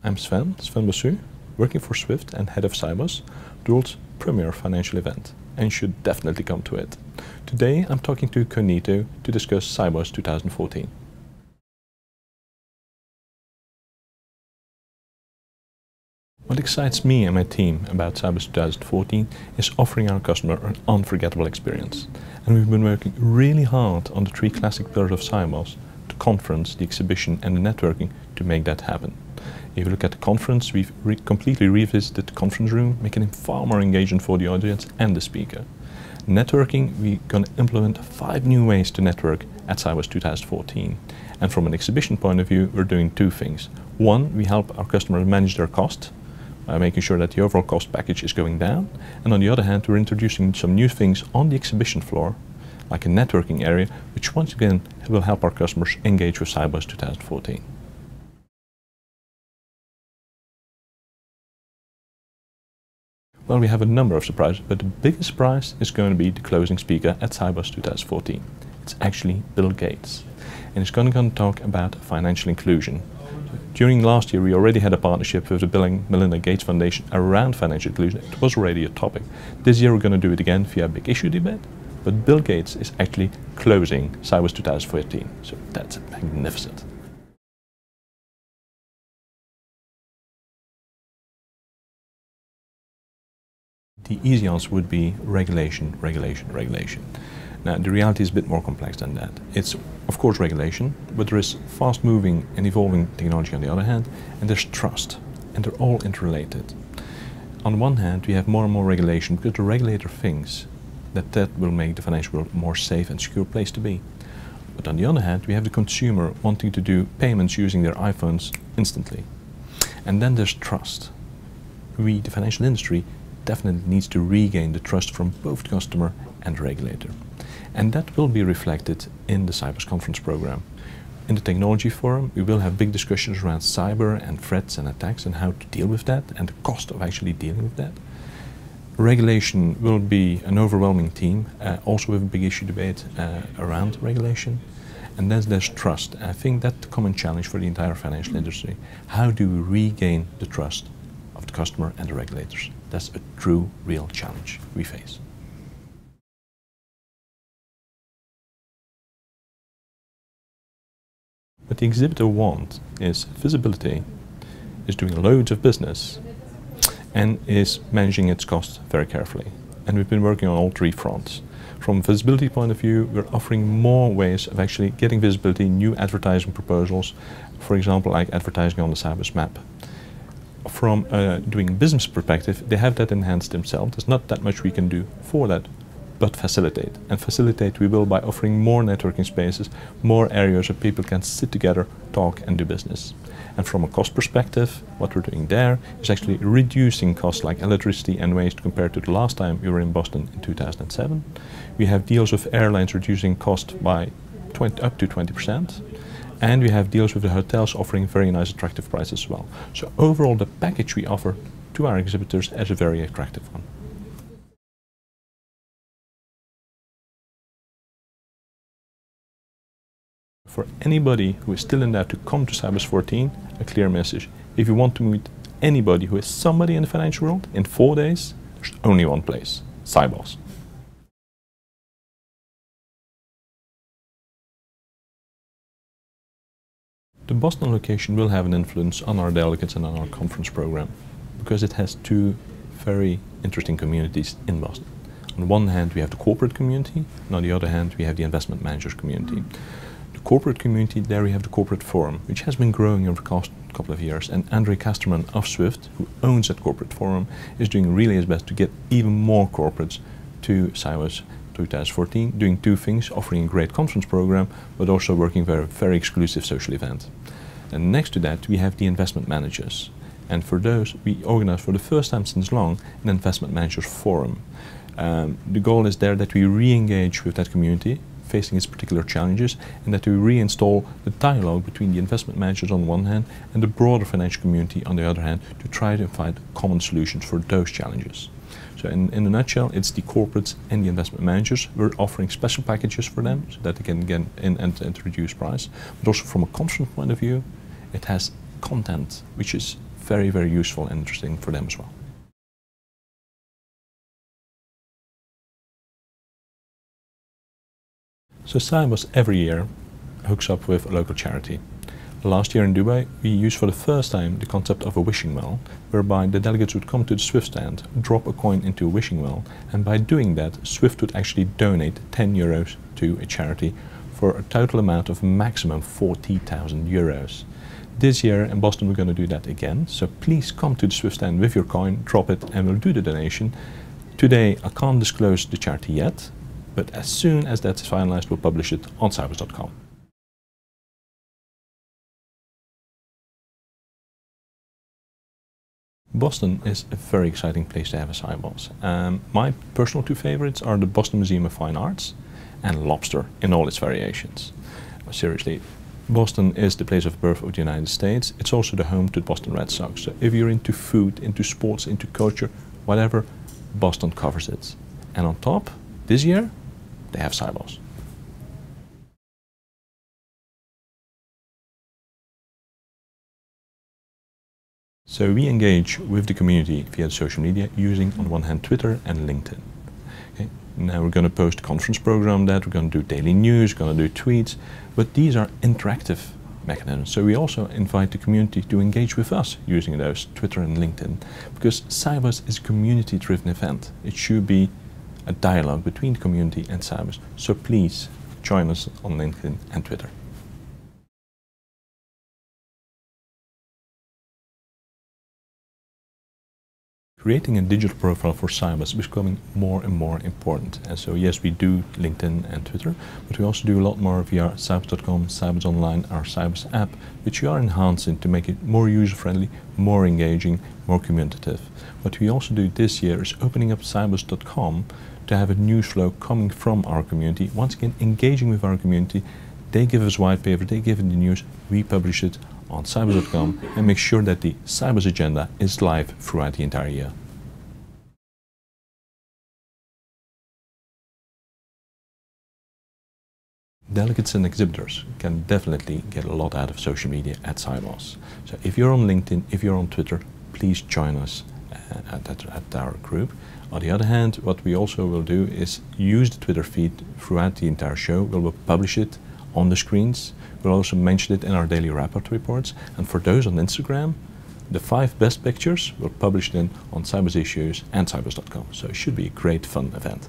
I'm Sven Bossu, working for Swift and Head of Sibos, the world's premier financial event, and you should definitely come to it. Today I'm talking to Cognito to discuss Sibos 2014. What excites me and my team about Sibos 2014 is offering our customer an unforgettable experience. And we've been working really hard on the three classic pillars of Sibos: the conference, the exhibition and the networking, to make that happen. If you look at the conference, we've completely revisited the conference room, making it far more engaging for the audience and the speaker. Networking, we're going to implement 5 new ways to network at Sibos 2014. And from an exhibition point of view, we're doing 2 things. One, we help our customers manage their cost, making sure that the overall cost package is going down. And on the other hand, we're introducing some new things on the exhibition floor, like a networking area, which once again will help our customers engage with Sibos 2014. Well, we have a number of surprises, but the biggest surprise is going to be the closing speaker at Sibos 2014. It's actually Bill Gates, and he's going to talk about financial inclusion. During last year, we already had a partnership with the Bill and Melinda Gates Foundation around financial inclusion. It was already a topic. This year we're going to do it again via a big issue debate, but Bill Gates is actually closing Sibos 2014, so that's magnificent. The easy answer would be regulation, regulation, regulation. Now, the reality is a bit more complex than that. It's, of course, regulation, but there is fast-moving and evolving technology on the other hand, and there's trust, and they're all interrelated. On one hand, we have more and more regulation because the regulator thinks that that will make the financial world a more safe and secure place to be. But on the other hand, we have the consumer wanting to do payments using their iPhones instantly. And then there's trust. We, the financial industry, definitely needs to regain the trust from both customer and regulator. And that will be reflected in the Sibos conference program. In the technology forum, we will have big discussions around cyber and threats and attacks and how to deal with that and the cost of actually dealing with that. Regulation will be an overwhelming theme, also with a big issue debate around regulation. And then there's trust. I think that's the common challenge for the entire financial industry. How do we regain the trust of the customer and the regulators? That's a true, real challenge we face. What the exhibitor wants is visibility, is doing loads of business, and is managing its costs very carefully. And we've been working on all 3 fronts. From a visibility point of view, we're offering more ways of actually getting visibility, new advertising proposals, for example, like advertising on the Sibos map. From doing business perspective, they have that enhanced themselves. There's not that much we can do for that, but facilitate. And facilitate we will by offering more networking spaces, more areas where people can sit together, talk and do business. And from a cost perspective, what we're doing there is actually reducing costs like electricity and waste compared to the last time we were in Boston in 2007. We have deals with airlines reducing cost by up to 20%. And we have deals with the hotels offering very nice attractive prices as well. So overall the package we offer to our exhibitors is a very attractive one. For anybody who is still in doubt to come to Sibos 14, a clear message. If you want to meet anybody who is somebody in the financial world in 4 days, there's only one place: Sibos. The Boston location will have an influence on our delegates and on our conference program because it has 2 very interesting communities in Boston. On one hand, we have the corporate community, and on the other hand, we have the investment managers community. The corporate community, there we have the corporate forum, which has been growing over the past couple of years, and Andre Casterman of Swift, who owns that corporate forum, is doing really his best to get even more corporates to Sibos 2014, doing 2 things: offering a great conference program, but also working very, very exclusive social event. And next to that, we have the investment managers. And for those, we organize for the first time since long an investment managers forum. The goal is there that we re-engage with that community, facing its particular challenges, and that we reinstall the dialogue between the investment managers on one hand and the broader financial community on the other hand to try to find common solutions for those challenges. So in a nutshell, it's the corporates and the investment managers. We're offering special packages for them so that they can get in and reduce price. But also from a conference point of view, it has content which is very, very useful and interesting for them as well. So Sibos every year hooks up with a local charity. Last year in Dubai, we used for the first time the concept of a wishing well, whereby the delegates would come to the Swift stand, drop a coin into a wishing well, and by doing that, Swift would actually donate 10 euros to a charity for a total amount of maximum 40,000 euros. This year in Boston, we're going to do that again, so please come to the Swift stand with your coin, drop it, and we'll do the donation. Today, I can't disclose the charity yet, but as soon as that's finalized, we'll publish it on Sibos.com. Boston is a very exciting place to have a Sibos. My personal two favorites are the Boston Museum of Fine Arts and lobster in all its variations. Seriously, Boston is the place of birth of the United States. It's also the home to the Boston Red Sox. So if you're into food, into sports, into culture, whatever, Boston covers it. And on top, this year, they have Sibos. So we engage with the community via social media using, on one hand, Twitter and LinkedIn. Okay. Now we're going to post a conference program that we're going to do daily news, going to do tweets, but these are interactive mechanisms. So we also invite the community to engage with us using those Twitter and LinkedIn, because Sibos is a community-driven event. It should be a dialogue between the community and Sibos. So please join us on LinkedIn and Twitter. Creating a digital profile for Sibos is becoming more and more important. And so yes, we do LinkedIn and Twitter, but we also do a lot more via Sibos.com, Sibos Online, our Sibos app, which we are enhancing to make it more user-friendly, more engaging, more communicative. What we also do this year is opening up Sibos.com to have a news flow coming from our community. Once again, engaging with our community. They give us white paper, they give it the news, we publish it on Sibos.com and make sure that the Sibos agenda is live throughout the entire year. Delegates and exhibitors can definitely get a lot out of social media at Sibos. So if you're on LinkedIn, if you're on Twitter, please join us at our group. On the other hand, what we also will do is use the Twitter feed throughout the entire show. We will publish it on the screens. We'll also mention it in our daily wrap-up reports. And for those on Instagram, the 5 best pictures we'll publish then on Sibos Issues and Sibos.com. So it should be a great, fun event.